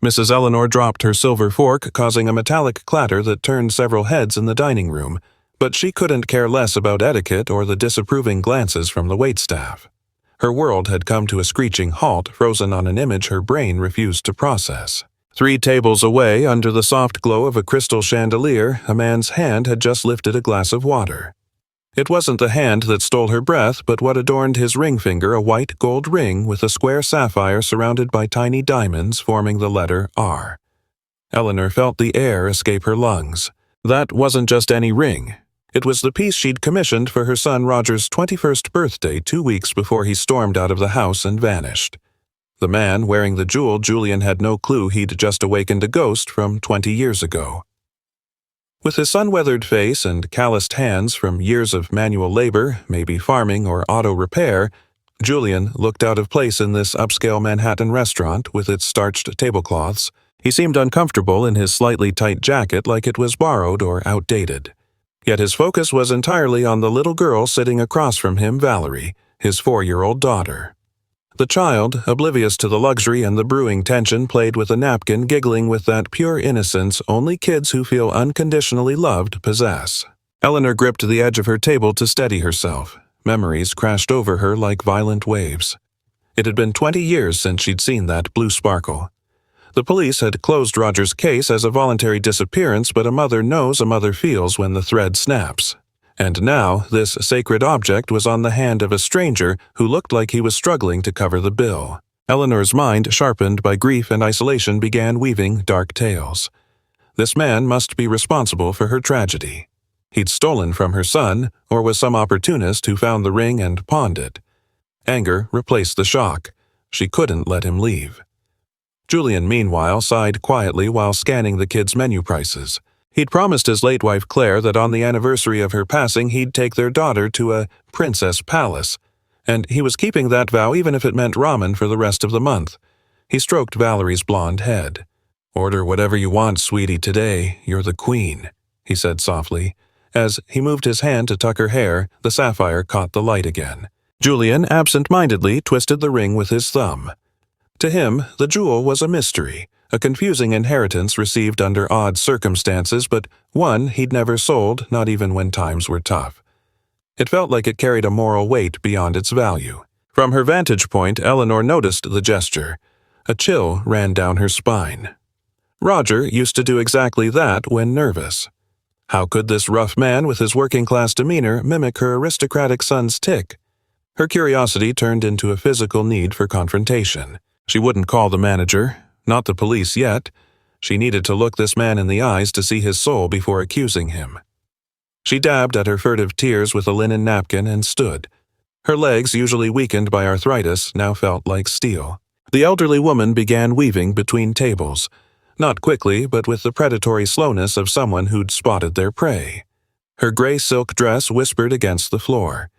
Mrs. Eleanor dropped her silver fork, causing a metallic clatter that turned several heads in the dining room, but she couldn't care less about etiquette or the disapproving glances from the waitstaff. Her world had come to a screeching halt, frozen on an image her brain refused to process. 3 tables away, under the soft glow of a crystal chandelier, a man's hand had just lifted a glass of water. It wasn't the hand that stole her breath, but what adorned his ring finger, a white gold ring with a square sapphire surrounded by tiny diamonds forming the letter R. Eleanor felt the air escape her lungs. That wasn't just any ring. It was the piece she'd commissioned for her son Roger's 21st birthday 2 weeks before he stormed out of the house and vanished. The man wearing the jewel, Julian had no clue he'd just awakened a ghost from 20 years ago. With his sun-weathered face and calloused hands from years of manual labor, maybe farming or auto repair, Julian looked out of place in this upscale Manhattan restaurant with its starched tablecloths. He seemed uncomfortable in his slightly tight jacket, like it was borrowed or outdated. Yet his focus was entirely on the little girl sitting across from him, Valerie, his 4-year-old daughter. The child, oblivious to the luxury and the brewing tension, played with a napkin, giggling with that pure innocence only kids who feel unconditionally loved possess. Eleanor gripped the edge of her table to steady herself. Memories crashed over her like violent waves. It had been 20 years since she'd seen that blue sparkle. The police had closed Roger's case as a voluntary disappearance, but a mother knows, a mother feels when the thread snaps. And now, this sacred object was on the hand of a stranger who looked like he was struggling to cover the bill. Eleanor's mind, sharpened by grief and isolation, began weaving dark tales. This man must be responsible for her tragedy. He'd stolen from her son, or was some opportunist who found the ring and pawned it. Anger replaced the shock. She couldn't let him leave. Julian, meanwhile, sighed quietly while scanning the kids' menu prices. He'd promised his late wife Claire that on the anniversary of her passing he'd take their daughter to a princess palace, and he was keeping that vow even if it meant ramen for the rest of the month. He stroked Valerie's blonde head. "Order whatever you want, sweetie, today. You're the queen," he said softly. As he moved his hand to tuck her hair, the sapphire caught the light again. Julian absent-mindedly twisted the ring with his thumb. To him, the jewel was a mystery. A confusing inheritance received under odd circumstances, but one he'd never sold, not even when times were tough. It felt like it carried a moral weight beyond its value. From her vantage point, Eleanor noticed the gesture. A chill ran down her spine. Roger used to do exactly that when nervous. How could this rough man with his working-class demeanor mimic her aristocratic son's tic? Her curiosity turned into a physical need for confrontation. She wouldn't call the manager. Not the police yet. She needed to look this man in the eyes to see his soul before accusing him. She dabbed at her furtive tears with a linen napkin and stood. Her legs, usually weakened by arthritis, now felt like steel. The elderly woman began weaving between tables, not quickly, but with the predatory slowness of someone who'd spotted their prey. Her gray silk dress whispered against the floor.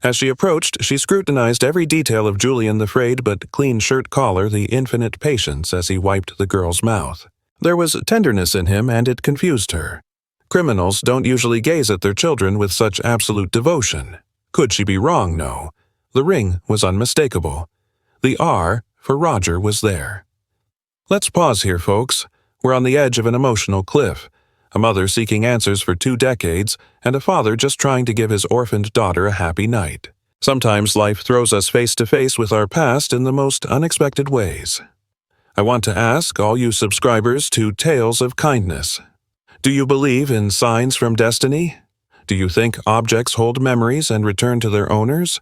As she approached, she scrutinized every detail of Julian, the frayed but clean shirt collar, the infinite patience as he wiped the girl's mouth. There was tenderness in him, and it confused her. Criminals don't usually gaze at their children with such absolute devotion. Could she be wrong? No. The ring was unmistakable. The R for Roger was there. Let's pause here, folks. We're on the edge of an emotional cliff. A mother seeking answers for 2 decades, and a father just trying to give his orphaned daughter a happy night. Sometimes life throws us face to face with our past in the most unexpected ways. I want to ask all you subscribers to Tales of Kindness. Do you believe in signs from destiny? Do you think objects hold memories and return to their owners?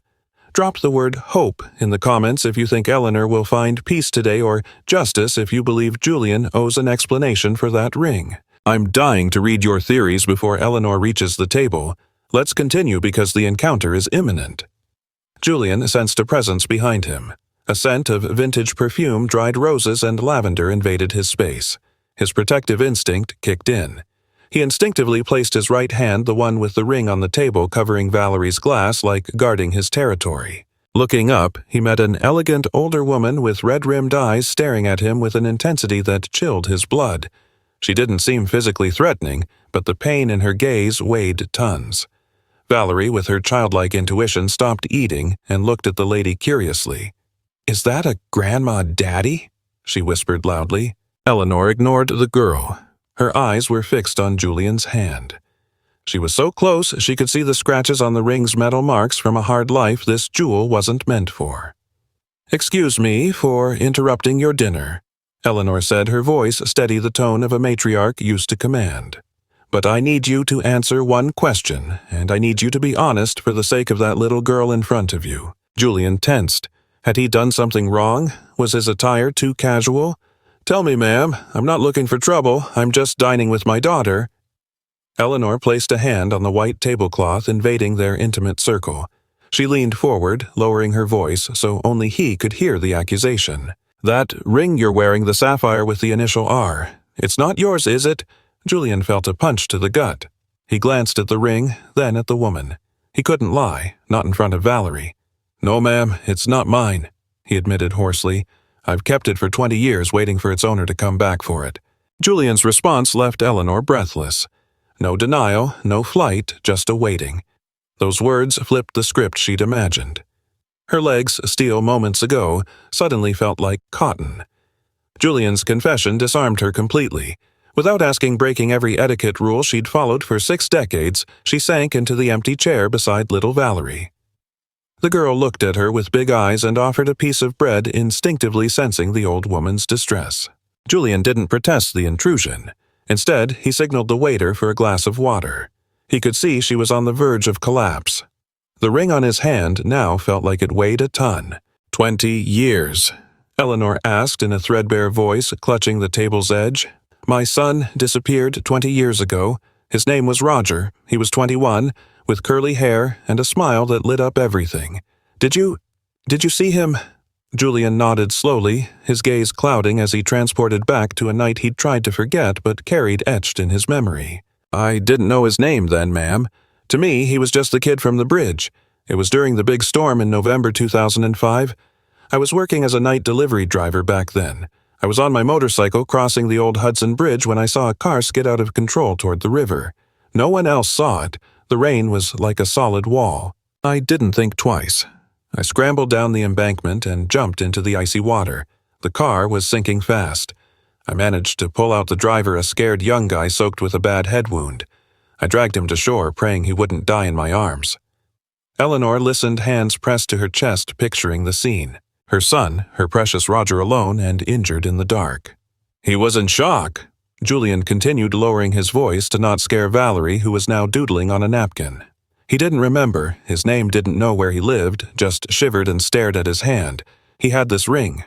Drop the word hope in the comments if you think Eleanor will find peace today, or justice if you believe Julian owes an explanation for that ring. I'm dying to read your theories before Eleanor reaches the table. Let's continue because the encounter is imminent. Julian sensed a presence behind him. A scent of vintage perfume, dried roses, and lavender invaded his space. His protective instinct kicked in. He instinctively placed his right hand, the one with the ring, on the table, covering Valerie's glass like guarding his territory. Looking up, he met an elegant older woman with red-rimmed eyes staring at him with an intensity that chilled his blood. She didn't seem physically threatening, but the pain in her gaze weighed tons. Valerie, with her childlike intuition, stopped eating and looked at the lady curiously. "Is that a grandma daddy?" she whispered loudly. Eleanor ignored the girl. Her eyes were fixed on Julian's hand. She was so close she could see the scratches on the ring's metal marks from a hard life this jewel wasn't meant for. "Excuse me for interrupting your dinner," Eleanor said, her voice steady, the tone of a matriarch used to command. "But I need you to answer one question, and I need you to be honest for the sake of that little girl in front of you." Julian tensed. Had he done something wrong? Was his attire too casual? "Tell me, ma'am. I'm not looking for trouble. I'm just dining with my daughter." Eleanor placed a hand on the white tablecloth, invading their intimate circle. She leaned forward, lowering her voice so only he could hear the accusation. "That ring you're wearing, the sapphire with the initial R. It's not yours, is it?" Julian felt a punch to the gut. He glanced at the ring, then at the woman. He couldn't lie, not in front of Valerie. "No, ma'am, it's not mine," he admitted hoarsely. "I've kept it for 20 years waiting for its owner to come back for it." Julian's response left Eleanor breathless. No denial, no flight, just a waiting. Those words flipped the script she'd imagined. Her legs, steel moments ago, suddenly felt like cotton. Julian's confession disarmed her completely. Without asking, breaking every etiquette rule she'd followed for 6 decades, she sank into the empty chair beside little Valerie. The girl looked at her with big eyes and offered a piece of bread, instinctively sensing the old woman's distress. Julian didn't protest the intrusion. Instead, he signaled the waiter for a glass of water. He could see she was on the verge of collapse. The ring on his hand now felt like it weighed a ton. 20 years, Eleanor asked in a threadbare voice, clutching the table's edge. "My son disappeared 20 years ago. His name was Roger. He was 21, with curly hair and a smile that lit up everything. Did you see him?" Julian nodded slowly, his gaze clouding as he transported back to a night he'd tried to forget but carried etched in his memory. "I didn't know his name then, ma'am. To me, he was just the kid from the bridge. It was during the big storm in November 2005. I was working as a night delivery driver back then. I was on my motorcycle crossing the old Hudson Bridge when I saw a car skid out of control toward the river. No one else saw it. The rain was like a solid wall. I didn't think twice. I scrambled down the embankment and jumped into the icy water. The car was sinking fast. I managed to pull out the driver, a scared young guy soaked with a bad head wound. I dragged him to shore, praying he wouldn't die in my arms." Eleanor listened, hands pressed to her chest, picturing the scene. Her son, her precious Roger, alone and injured in the dark. "He was in shock," Julian continued, lowering his voice to not scare Valerie, who was now doodling on a napkin. He didn't remember, his name, didn't know where he lived, just shivered and stared at his hand. He had this ring.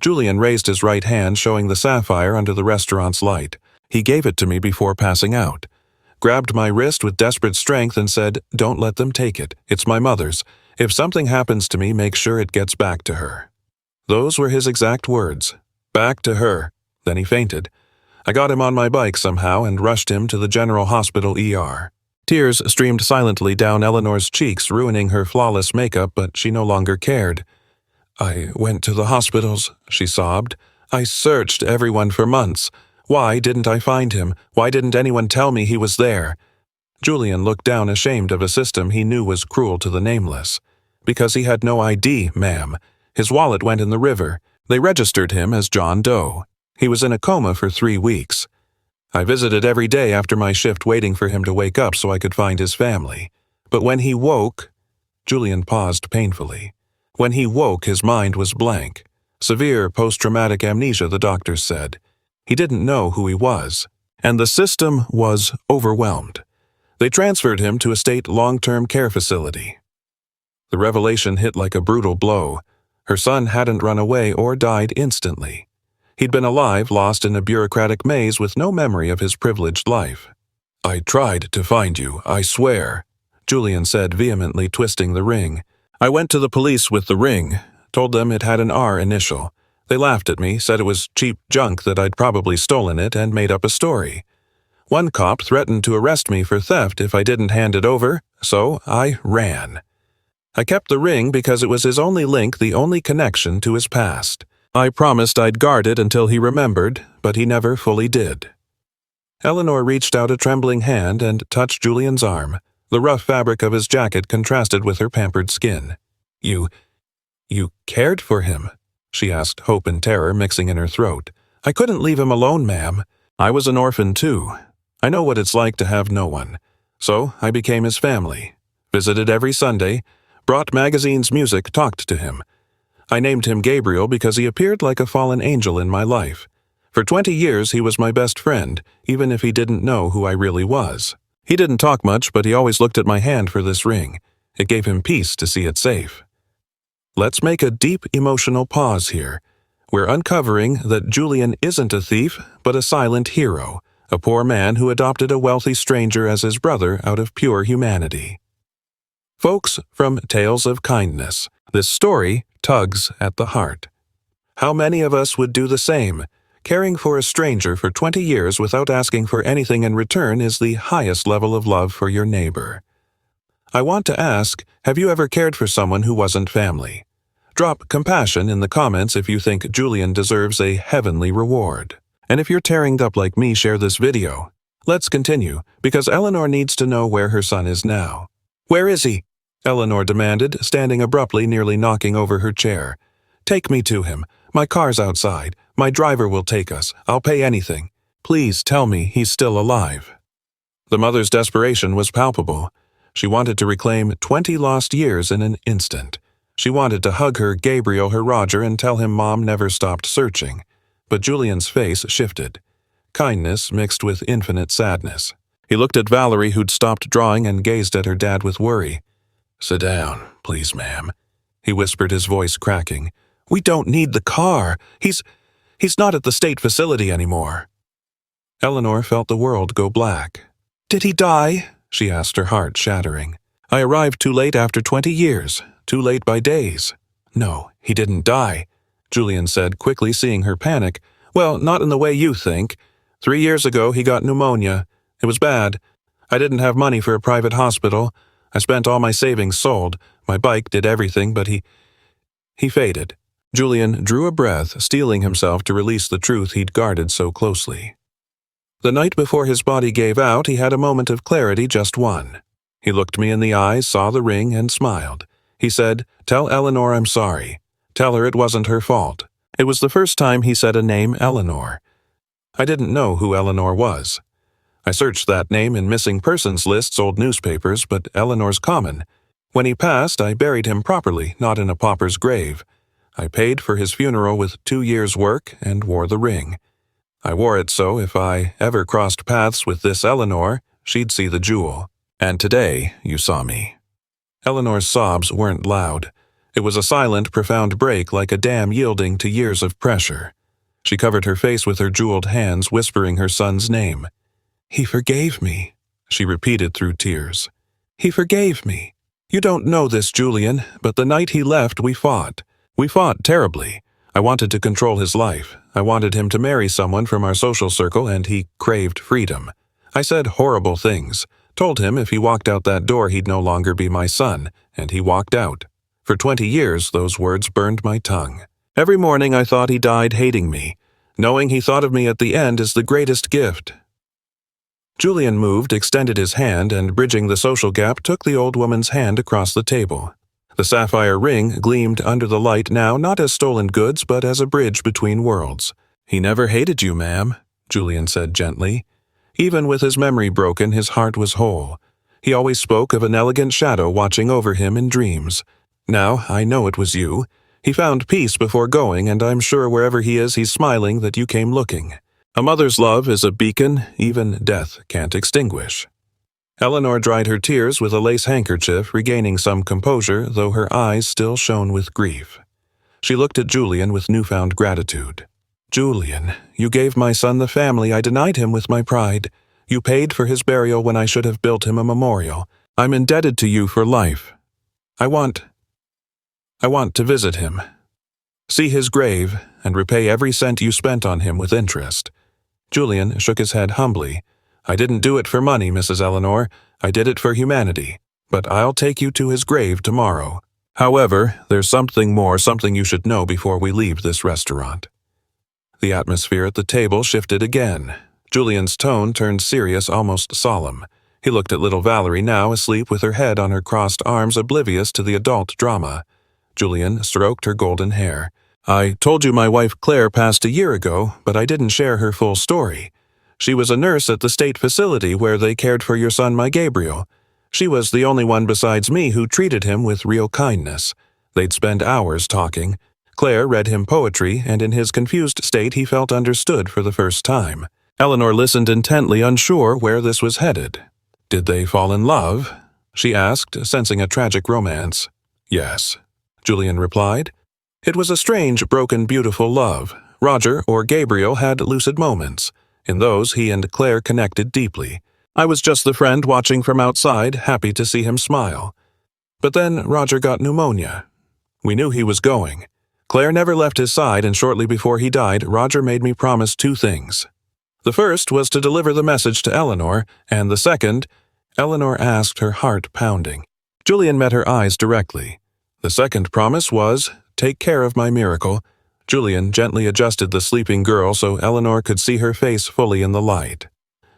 Julian raised his right hand, showing the sapphire under the restaurant's light. "He gave it to me before passing out. Grabbed my wrist with desperate strength and said, 'Don't let them take it. It's my mother's. If something happens to me, make sure it gets back to her.'" Those were his exact words. Back to her. Then he fainted. I got him on my bike somehow and rushed him to the General Hospital ER. Tears streamed silently down Eleanor's cheeks, ruining her flawless makeup, but she no longer cared. "I went to the hospitals," she sobbed. "I searched everyone for months. Why didn't I find him? Why didn't anyone tell me he was there?" Julian looked down, ashamed of a system he knew was cruel to the nameless. "Because he had no ID, ma'am. His wallet went in the river. They registered him as John Doe. He was in a coma for 3 weeks. I visited every day after my shift, waiting for him to wake up so I could find his family. But when he woke..." Julian paused painfully. "When he woke, his mind was blank. Severe post-traumatic amnesia, the doctors said. He didn't know who he was. And the system was overwhelmed. They transferred him to a state long-term care facility." The revelation hit like a brutal blow. Her son hadn't run away or died instantly. He'd been alive, lost in a bureaucratic maze with no memory of his privileged life. "I tried to find you, I swear," Julian said, vehemently twisting the ring. "I went to the police with the ring, told them it had an R initial. They laughed at me, said it was cheap junk, that I'd probably stolen it, and made up a story. One cop threatened to arrest me for theft if I didn't hand it over, so I ran. I kept the ring because it was his only link, the only connection to his past. I promised I'd guard it until he remembered, but he never fully did." Eleanor reached out a trembling hand and touched Julian's arm. The rough fabric of his jacket contrasted with her pampered skin. You cared for him?" she asked, hope and terror mixing in her throat. I couldn't leave him alone, ma'am. I was an orphan too. I know what it's like to have no one. So I became his family, visited every Sunday, brought magazines, music, talked to him. I named him Gabriel because he appeared like a fallen angel in my life. For 20 years he was my best friend, even if he didn't know who I really was. He didn't talk much, but he always looked at my hand for this ring. It gave him peace to see it safe. Let's make a deep emotional pause here. We're uncovering that Julian isn't a thief, but a silent hero, a poor man who adopted a wealthy stranger as his brother out of pure humanity. Folks, from Tales of Kindness, this story tugs at the heart. How many of us would do the same? Caring for a stranger for 20 years without asking for anything in return is the highest level of love for your neighbor. I want to ask, have you ever cared for someone who wasn't family? Drop compassion in the comments if you think Julian deserves a heavenly reward. And if you're tearing up like me, share this video. Let's continue, because Eleanor needs to know where her son is now. Where is he? Eleanor demanded, standing abruptly, nearly knocking over her chair. Take me to him. My car's outside. My driver will take us. I'll pay anything. Please tell me he's still alive. The mother's desperation was palpable. She wanted to reclaim 20 lost years in an instant. She wanted to hug her Gabriel, her Roger, and tell him Mom never stopped searching. But Julian's face shifted. Kindness mixed with infinite sadness. He looked at Valerie, who'd stopped drawing, and gazed at her dad with worry. Sit down, please, ma'am, he whispered, his voice cracking. We don't need the car. He's not at the state facility anymore. Eleanor felt the world go black. Did he die? She asked, her heart shattering. I arrived too late after 20 years, too late by days. No, he didn't die, Julian said, quickly seeing her panic. Well, not in the way you think. 3 years ago he got pneumonia. It was bad. I didn't have money for a private hospital. I spent all my savings sold. My bike did everything, but he faded. Julian drew a breath, steeling himself to release the truth he'd guarded so closely. The night before his body gave out, he had a moment of clarity, just one. He looked me in the eyes, saw the ring, and smiled. He said, Tell Eleanor I'm sorry. Tell her it wasn't her fault. It was the first time he said a name, Eleanor. I didn't know who Eleanor was. I searched that name in missing persons lists, old newspapers, but Eleanor's common. When he passed, I buried him properly, not in a pauper's grave. I paid for his funeral with 2 years' work and wore the ring. I wore it so if I ever crossed paths with this Eleanor, she'd see the jewel. And today, you saw me. Eleanor's sobs weren't loud. It was a silent, profound break, like a dam yielding to years of pressure. She covered her face with her jeweled hands, whispering her son's name. He forgave me, she repeated through tears. He forgave me. You don't know this, Julian, but the night he left, we fought. We fought terribly. I wanted to control his life. I wanted him to marry someone from our social circle, and he craved freedom. I said horrible things, told him if he walked out that door he'd no longer be my son, and he walked out. For 20 years, those words burned my tongue. Every morning I thought he died hating me. Knowing he thought of me at the end is the greatest gift. Julian moved, extended his hand, and bridging the social gap, took the old woman's hand across the table. The sapphire ring gleamed under the light now, not as stolen goods, but as a bridge between worlds. He never hated you, ma'am, Julian said gently. Even with his memory broken, his heart was whole. He always spoke of an elegant shadow watching over him in dreams. Now I know it was you. He found peace before going, and I'm sure wherever he is, he's smiling that you came looking. A mother's love is a beacon even death can't extinguish. Eleanor dried her tears with a lace handkerchief, regaining some composure, though her eyes still shone with grief. She looked at Julian with newfound gratitude. Julian, you gave my son the family I denied him with my pride. You paid for his burial when I should have built him a memorial. I'm indebted to you for life. I want to visit him. See his grave, and repay every cent you spent on him with interest. Julian shook his head humbly. I didn't do it for money, Mrs. Eleanor. I did it for humanity. But I'll take you to his grave tomorrow. However, there's something more, something you should know before we leave this restaurant. The atmosphere at the table shifted again. Julian's tone turned serious, almost solemn. He looked at little Valerie, now asleep with her head on her crossed arms, oblivious to the adult drama. Julian stroked her golden hair. I told you my wife Claire passed a year ago, but I didn't share her full story. She was a nurse at the state facility where they cared for your son, my Gabriel. She was the only one besides me who treated him with real kindness. They'd spend hours talking. Claire read him poetry, and in his confused state he felt understood for the first time. Eleanor listened intently, unsure where this was headed. Did they fall in love? She asked, sensing a tragic romance. Yes, Julian replied. It was a strange, broken, beautiful love. Roger, or Gabriel, had lucid moments. In those, he and Claire connected deeply. I was just the friend watching from outside, happy to see him smile. But then Roger got pneumonia. We knew he was going. Claire never left his side, and shortly before he died, Roger made me promise 2 things. The first was to deliver the message to Eleanor, and the second, Eleanor asked, her heart pounding. Julian met her eyes directly. The second promise was, take care of my miracle. Julian gently adjusted the sleeping girl so Eleanor could see her face fully in the light.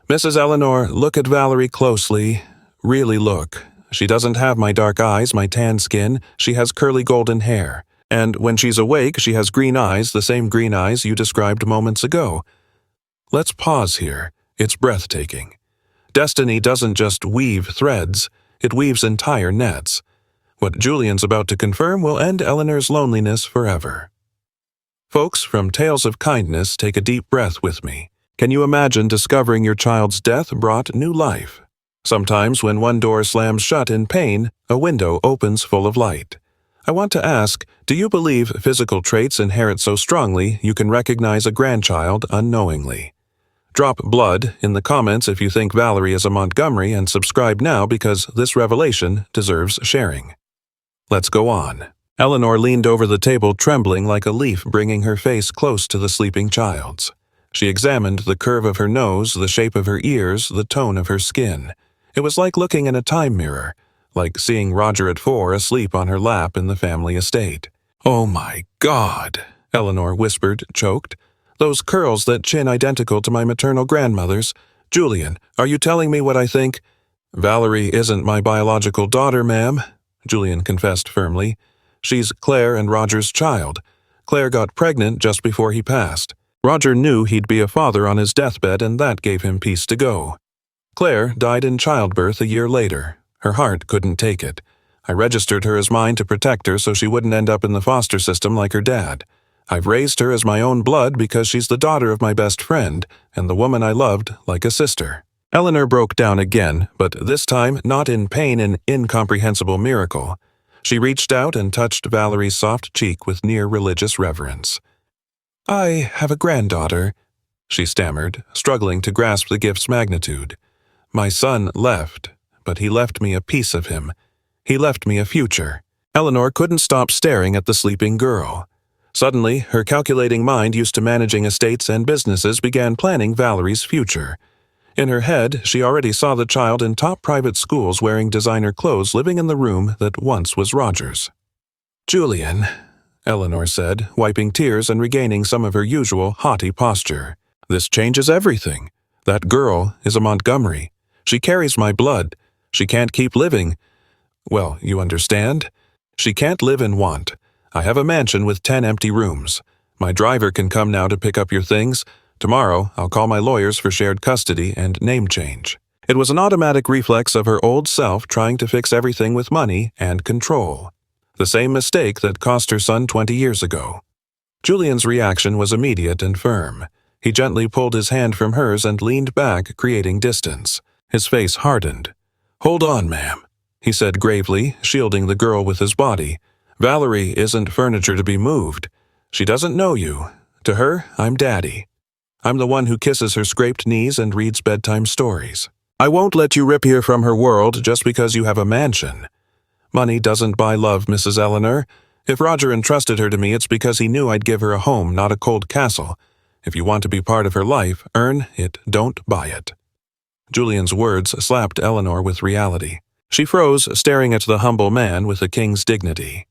Mrs. Eleanor, look at Valerie closely. Really look. She doesn't have my dark eyes, my tan skin. She has curly golden hair. And when she's awake, she has green eyes, the same green eyes you described moments ago. Let's pause here. It's breathtaking. Destiny doesn't just weave threads, it weaves entire nets. What Julian's about to confirm will end Eleanor's loneliness forever. Folks, from Tales of Kindness, take a deep breath with me. Can you imagine discovering your child's death brought new life? Sometimes when one door slams shut in pain, a window opens full of light. I want to ask, do you believe physical traits inherit so strongly you can recognize a grandchild unknowingly? Drop blood in the comments if you think Valerie is a Montgomery, and subscribe now because this revelation deserves sharing. Let's go on. Eleanor leaned over the table, trembling like a leaf, bringing her face close to the sleeping child's. She examined the curve of her nose, the shape of her ears, the tone of her skin. It was like looking in a time mirror, like seeing Roger at 4 asleep on her lap in the family estate. "Oh my God," Eleanor whispered, choked. "Those curls, that chin identical to my maternal grandmother's. Julian, are you telling me what I think?" "Valerie isn't my biological daughter, ma'am," Julian confessed firmly. "She's Claire and Roger's child. Claire got pregnant just before he passed. Roger knew he'd be a father on his deathbed, and that gave him peace to go. Claire died in childbirth a year later. Her heart couldn't take it. I registered her as mine to protect her so she wouldn't end up in the foster system like her dad. I've raised her as my own blood because she's the daughter of my best friend and the woman I loved like a sister." Eleanor broke down again, but this time not in pain, an incomprehensible miracle. She reached out and touched Valerie's soft cheek with near religious reverence. "I have a granddaughter," she stammered, struggling to grasp the gift's magnitude. "My son left, but he left me a piece of him. He left me a future." Eleanor couldn't stop staring at the sleeping girl. Suddenly, her calculating mind used to managing estates and businesses began planning Valerie's future. In her head, she already saw the child in top private schools wearing designer clothes, living in the room that once was Roger's. "Julian," Eleanor said, wiping tears and regaining some of her usual haughty posture. "This changes everything. That girl is a Montgomery. She carries my blood. She can't keep living. Well, you understand? She can't live in want. I have a mansion with 10 empty rooms. My driver can come now to pick up your things. Tomorrow, I'll call my lawyers for shared custody and name change." It was an automatic reflex of her old self trying to fix everything with money and control. The same mistake that cost her son 20 years ago. Julian's reaction was immediate and firm. He gently pulled his hand from hers and leaned back, creating distance. His face hardened. "Hold on, ma'am," he said gravely, shielding the girl with his body. "Valerie isn't furniture to be moved. She doesn't know you. To her, I'm Daddy. I'm the one who kisses her scraped knees and reads bedtime stories. I won't let you rip her from her world just because you have a mansion. Money doesn't buy love, Mrs. Eleanor. If Roger entrusted her to me, it's because he knew I'd give her a home, not a cold castle. If you want to be part of her life, earn it, don't buy it." Julian's words slapped Eleanor with reality. She froze, staring at the humble man with a king's dignity.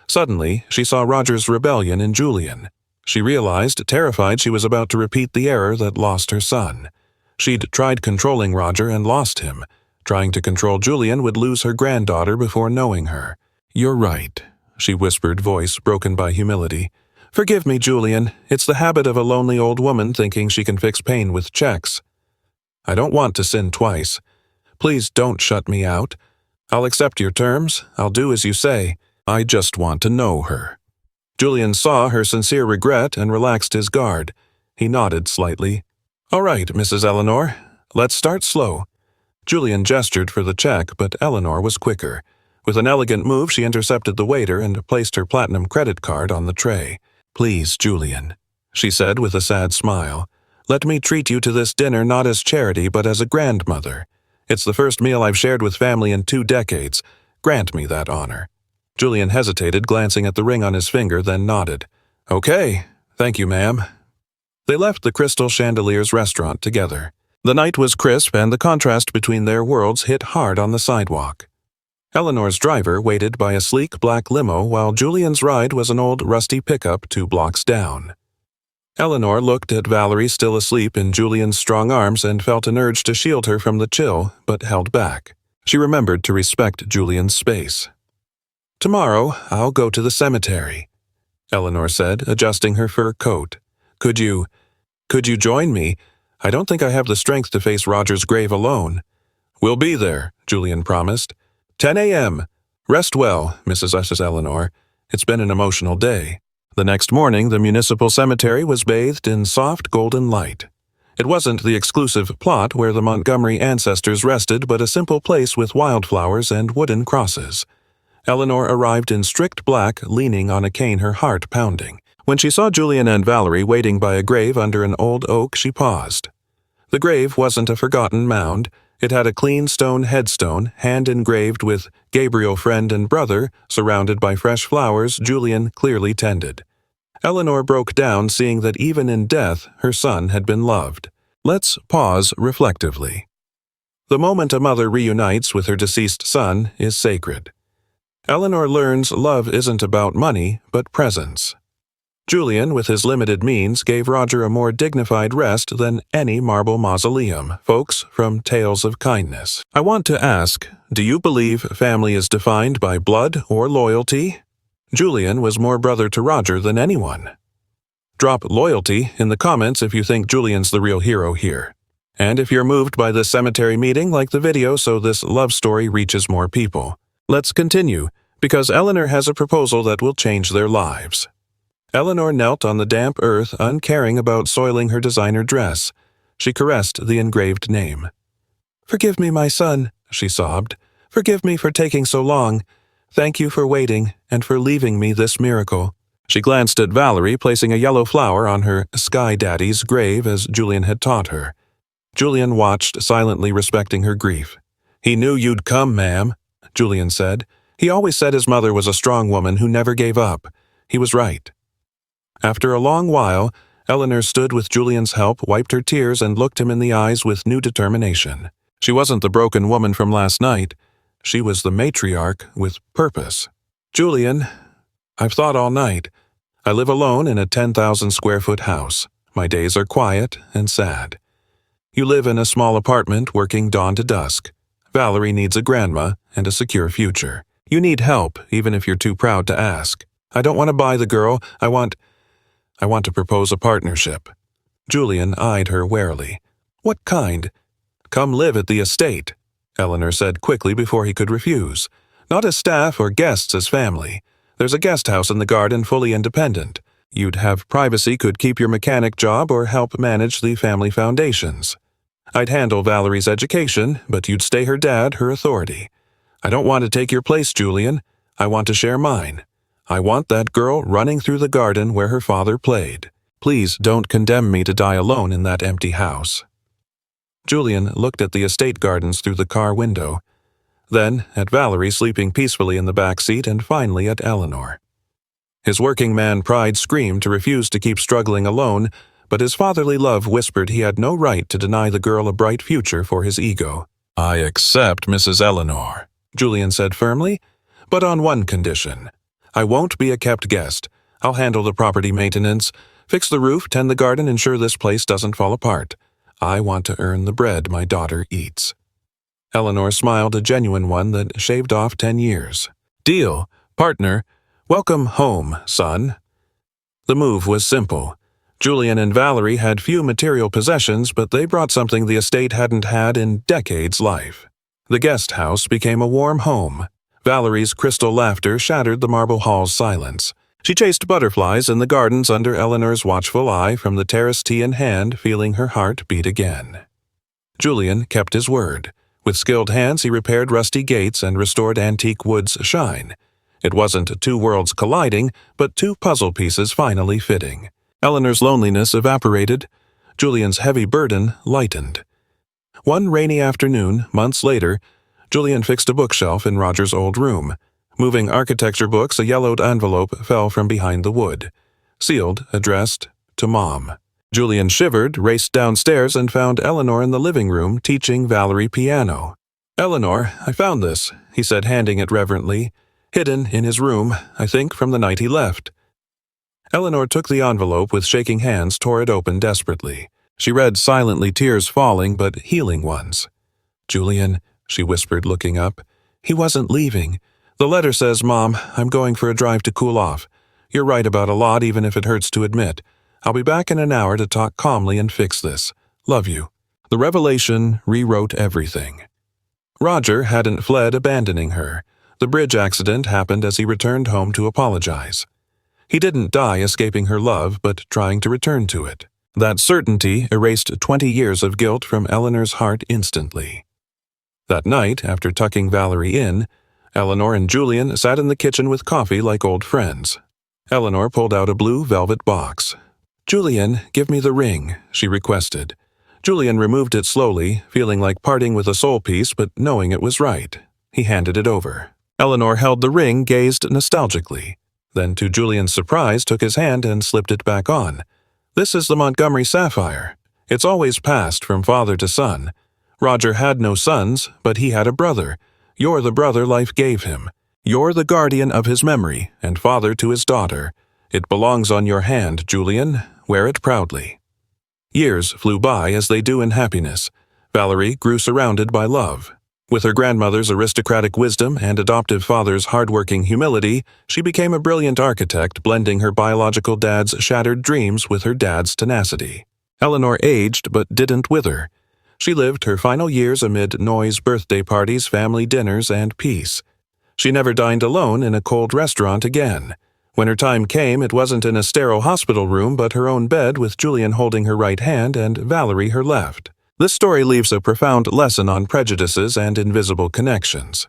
Suddenly, she saw Roger's rebellion in Julian. She realized, terrified, she was about to repeat the error that lost her son. She'd tried controlling Roger and lost him. Trying to control Julian would lose her granddaughter before knowing her. "You're right," she whispered, voice broken by humility. Forgive me, Julian. It's the habit of a lonely old woman thinking she can fix pain with checks. I don't want to sin twice. Please don't shut me out. I'll accept your terms. I'll do as you say. I just want to know her." Julian saw her sincere regret and relaxed his guard. He nodded slightly. "All right, Mrs. Eleanor. Let's start slow." Julian gestured for the check, but Eleanor was quicker. With an elegant move, she intercepted the waiter and placed her platinum credit card on the tray. "Please, Julian," she said with a sad smile, "let me treat you to this dinner not as charity but as a grandmother. It's the first meal I've shared with family in 2 decades. Grant me that honor." Julian hesitated, glancing at the ring on his finger, then nodded. "Okay, thank you, ma'am." They left the Crystal Chandelier's restaurant together. The night was crisp, and the contrast between their worlds hit hard on the sidewalk. Eleanor's driver waited by a sleek black limo while Julian's ride was an old rusty pickup 2 blocks down. Eleanor looked at Valerie still asleep in Julian's strong arms and felt an urge to shield her from the chill, but held back. She remembered to respect Julian's space. "Tomorrow, I'll go to the cemetery," Eleanor said, adjusting her fur coat. Could you join me? I don't think I have the strength to face Roger's grave alone." "We'll be there," Julian promised. 10 a.m. Rest well, Mrs. Eleanor. It's been an emotional day." The next morning, the municipal cemetery was bathed in soft golden light. It wasn't the exclusive plot where the Montgomery ancestors rested, but a simple place with wildflowers and wooden crosses. Eleanor arrived in strict black, leaning on a cane, her heart pounding. When she saw Julian and Valerie waiting by a grave under an old oak, she paused. The grave wasn't a forgotten mound. It had a clean stone headstone, hand-engraved with "Gabriel, friend and brother," surrounded by fresh flowers Julian clearly tended. Eleanor broke down, seeing that even in death, her son had been loved. Let's pause reflectively. The moment a mother reunites with her deceased son is sacred. Eleanor learns love isn't about money, but presence. Julian, with his limited means, gave Roger a more dignified rest than any marble mausoleum, folks from Tales of Kindness. I want to ask, do you believe family is defined by blood or loyalty? Julian was more brother to Roger than anyone. Drop loyalty in the comments if you think Julian's the real hero here. And if you're moved by this cemetery meeting, like the video so this love story reaches more people. Let's continue, because Eleanor has a proposal that will change their lives. Eleanor knelt on the damp earth, uncaring about soiling her designer dress. She caressed the engraved name. "Forgive me, my son," she sobbed. "Forgive me for taking so long. Thank you for waiting and for leaving me this miracle." She glanced at Valerie, placing a yellow flower on her Sky Daddy's grave as Julian had taught her. Julian watched, silently respecting her grief. "He knew you'd come, ma'am," Julian said. He always said his mother was a strong woman who never gave up. He was right. After a long while, Eleanor stood with Julian's help, wiped her tears, and looked him in the eyes with new determination. She wasn't the broken woman from last night. She was the matriarch with purpose. "Julian, I've thought all night. I live alone in a 10,000-square-foot house. My days are quiet and sad. You live in a small apartment working dawn to dusk. Valerie needs a grandma and a secure future. You need help, even if you're too proud to ask. I don't want to buy the girl. I want to propose a partnership." Julian eyed her warily. "What kind?" "Come live at the estate," Eleanor said quickly before he could refuse. "Not as staff or guests as family. There's a guest house in the garden, fully independent. You'd have privacy, could keep your mechanic job or help manage the family foundations. I'd handle Valerie's education, but you'd stay her dad, her authority. I don't want to take your place, Julian. I want to share mine. I want that girl running through the garden where her father played. Please don't condemn me to die alone in that empty house." Julian looked at the estate gardens through the car window, then at Valerie sleeping peacefully in the back seat, and finally at Eleanor. His working man pride screamed to refuse to keep struggling alone, but his fatherly love whispered he had no right to deny the girl a bright future for his ego. "I accept Mrs. Eleanor," Julian said firmly, "but on one condition. I won't be a kept guest. I'll handle the property maintenance, fix the roof, tend the garden, ensure this place doesn't fall apart. I want to earn the bread my daughter eats." Eleanor smiled, a genuine one that shaved off 10 years. "Deal. Partner. Welcome home, son." The move was simple. Julian and Valerie had few material possessions, but they brought something the estate hadn't had in decades' life. The guest house became a warm home. Valerie's crystal laughter shattered the marble hall's silence. She chased butterflies in the gardens under Eleanor's watchful eye from the terrace tea in hand, feeling her heart beat again. Julian kept his word. With skilled hands he repaired rusty gates and restored antique wood's shine. It wasn't two worlds colliding, but two puzzle pieces finally fitting. Eleanor's loneliness evaporated. Julian's heavy burden lightened. One rainy afternoon, months later, Julian fixed a bookshelf in Roger's old room. Moving architecture books, a yellowed envelope fell from behind the wood. Sealed, addressed, to Mom. Julian shivered, raced downstairs, and found Eleanor in the living room teaching Valerie piano. "Eleanor, I found this," he said, handing it reverently. "Hidden in his room, I think, from the night he left." Eleanor took the envelope with shaking hands, tore it open desperately. She read silently, tears falling, but healing ones. "Julian," she whispered, looking up. "He wasn't leaving. The letter says, 'Mom, I'm going for a drive to cool off. You're right about a lot, even if it hurts to admit. I'll be back in an hour to talk calmly and fix this. Love you.'" The revelation rewrote everything. Roger hadn't fled, abandoning her. The bridge accident happened as he returned home to apologize. He didn't die escaping her love, but trying to return to it. That certainty erased 20 years of guilt from Eleanor's heart instantly. That night, after tucking Valerie in, Eleanor and Julian sat in the kitchen with coffee like old friends. Eleanor pulled out a blue velvet box. "Julian, give me the ring," she requested. Julian removed it slowly, feeling like parting with a soul piece but knowing it was right. He handed it over. Eleanor held the ring, gazed nostalgically. Then, to Julian's surprise, took his hand and slipped it back on. "This is the Montgomery sapphire. It's always passed from father to son. Roger had no sons, but he had a brother. You're the brother life gave him. You're the guardian of his memory and father to his daughter. It belongs on your hand, Julian. Wear it proudly." Years flew by as they do in happiness. Valerie grew surrounded by love. With her grandmother's aristocratic wisdom and adoptive father's hard-working humility, she became a brilliant architect, blending her biological dad's shattered dreams with her dad's tenacity. Eleanor aged but didn't wither. She lived her final years amid noise, birthday parties, family dinners, and peace. She never dined alone in a cold restaurant again. When her time came, it wasn't in a sterile hospital room, but her own bed with Julian holding her right hand and Valerie her left. This story leaves a profound lesson on prejudices and invisible connections.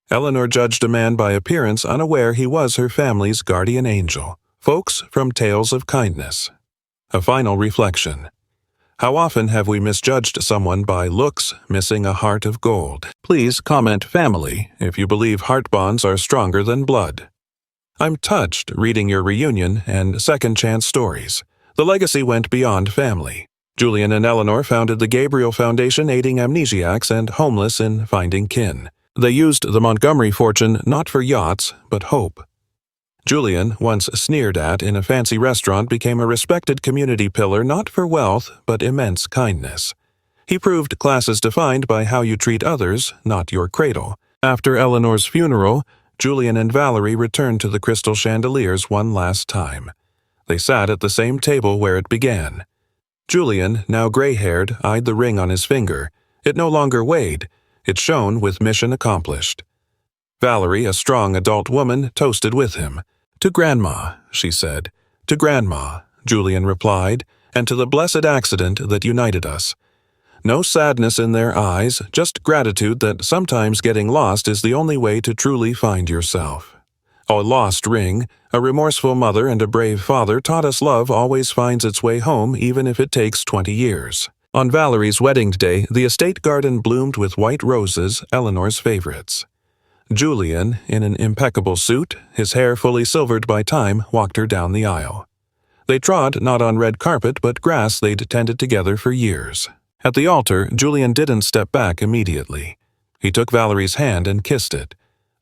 Eleanor judged a man by appearance, unaware he was her family's guardian angel. Folks from Tales of Kindness. A final reflection. How often have we misjudged someone by looks, missing a heart of gold? Please comment family if you believe heart bonds are stronger than blood. I'm touched reading your reunion and second chance stories. The legacy went beyond family. Julian and Eleanor founded the Gabriel Foundation, aiding amnesiacs and homeless in finding kin. They used the Montgomery fortune not for yachts, but hope. Julian, once sneered at in a fancy restaurant, became a respected community pillar not for wealth, but immense kindness. He proved class is defined by how you treat others, not your cradle. After Eleanor's funeral, Julian and Valerie returned to the crystal chandeliers one last time. They sat at the same table where it began. Julian, now gray-haired, eyed the ring on his finger. It no longer weighed. It shone with mission accomplished. Valerie, a strong adult woman, toasted with him. "To Grandma," she said. "To Grandma," Julian replied, "and to the blessed accident that united us." No sadness in their eyes, just gratitude that sometimes getting lost is the only way to truly find yourself. A lost ring, a remorseful mother, and a brave father taught us love always finds its way home even if it takes 20 years. On Valerie's wedding day, the estate garden bloomed with white roses, Eleanor's favorites. Julian, in an impeccable suit, his hair fully silvered by time, walked her down the aisle. They trod not on red carpet but grass they'd tended together for years. At the altar, Julian didn't step back immediately. He took Valerie's hand and kissed it.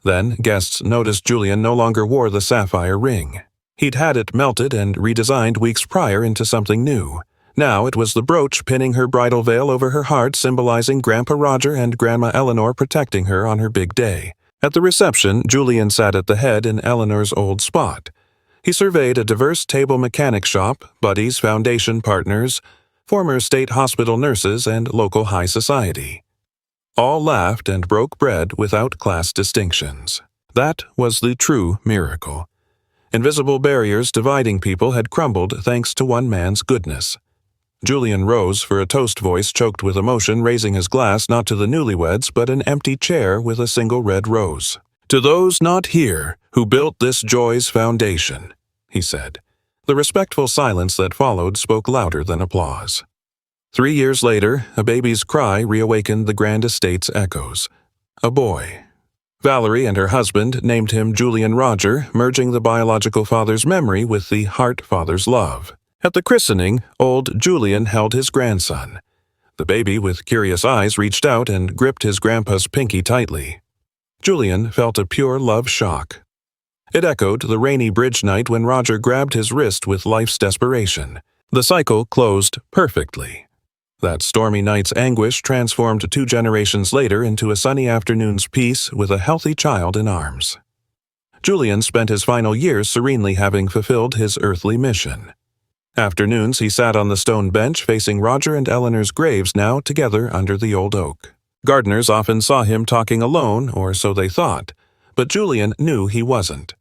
Then, guests noticed Julian no longer wore the sapphire ring. He'd had it melted and redesigned weeks prior into something new. Now it was the brooch pinning her bridal veil over her heart, symbolizing Grandpa Roger and Grandma Eleanor protecting her on her big day. At the reception, Julian sat at the head in Eleanor's old spot. He surveyed a diverse table mechanic shop, buddies, foundation partners, former state hospital nurses, and local high society. All laughed and broke bread without class distinctions. That was the true miracle. Invisible barriers dividing people had crumbled thanks to one man's goodness. Julian rose for a toast, voice choked with emotion, raising his glass not to the newlyweds but an empty chair with a single red rose. "To those not here who built this joy's foundation," he said. The respectful silence that followed spoke louder than applause. 3 years later, a baby's cry reawakened the grand estate's echoes. A boy. Valerie and her husband named him Julian Roger, merging the biological father's memory with the heart father's love. At the christening, old Julian held his grandson. The baby, with curious eyes, reached out and gripped his grandpa's pinky tightly. Julian felt a pure love shock. It echoed the rainy bridge night when Roger grabbed his wrist with life's desperation. The cycle closed perfectly. That stormy night's anguish transformed 2 generations later into a sunny afternoon's peace with a healthy child in arms. Julian spent his final years serenely, having fulfilled his earthly mission. Afternoons he sat on the stone bench facing Roger and Eleanor's graves, now together under the old oak. Gardeners often saw him talking alone, or so they thought, but Julian knew he wasn't.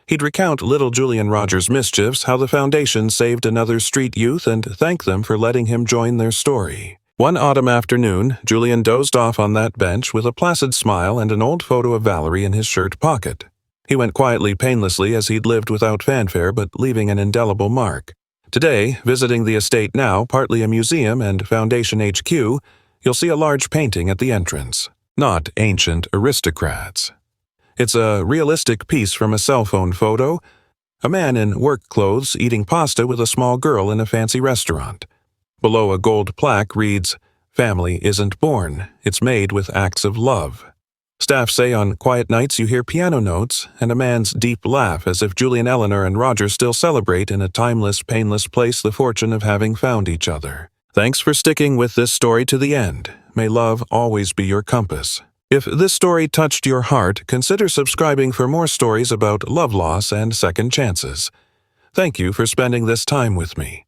He'd recount little Julian Rogers' mischiefs, how the foundation saved another street youth, and thank them for letting him join their story. One autumn afternoon, Julian dozed off on that bench with a placid smile and an old photo of Valerie in his shirt pocket. He went quietly, painlessly, as he'd lived without fanfare but leaving an indelible mark. Today, visiting the estate now, partly a museum and Foundation HQ, you'll see a large painting at the entrance. Not ancient aristocrats. It's a realistic piece from a cell phone photo. A man in work clothes eating pasta with a small girl in a fancy restaurant. Below, a gold plaque reads, "Family isn't born, it's made with acts of love." Staff say on quiet nights you hear piano notes and a man's deep laugh, as if Julian, Eleanor, and Roger still celebrate in a timeless, painless place the fortune of having found each other. Thanks for sticking with this story to the end. May love always be your compass. If this story touched your heart, consider subscribing for more stories about love loss and second chances. Thank you for spending this time with me.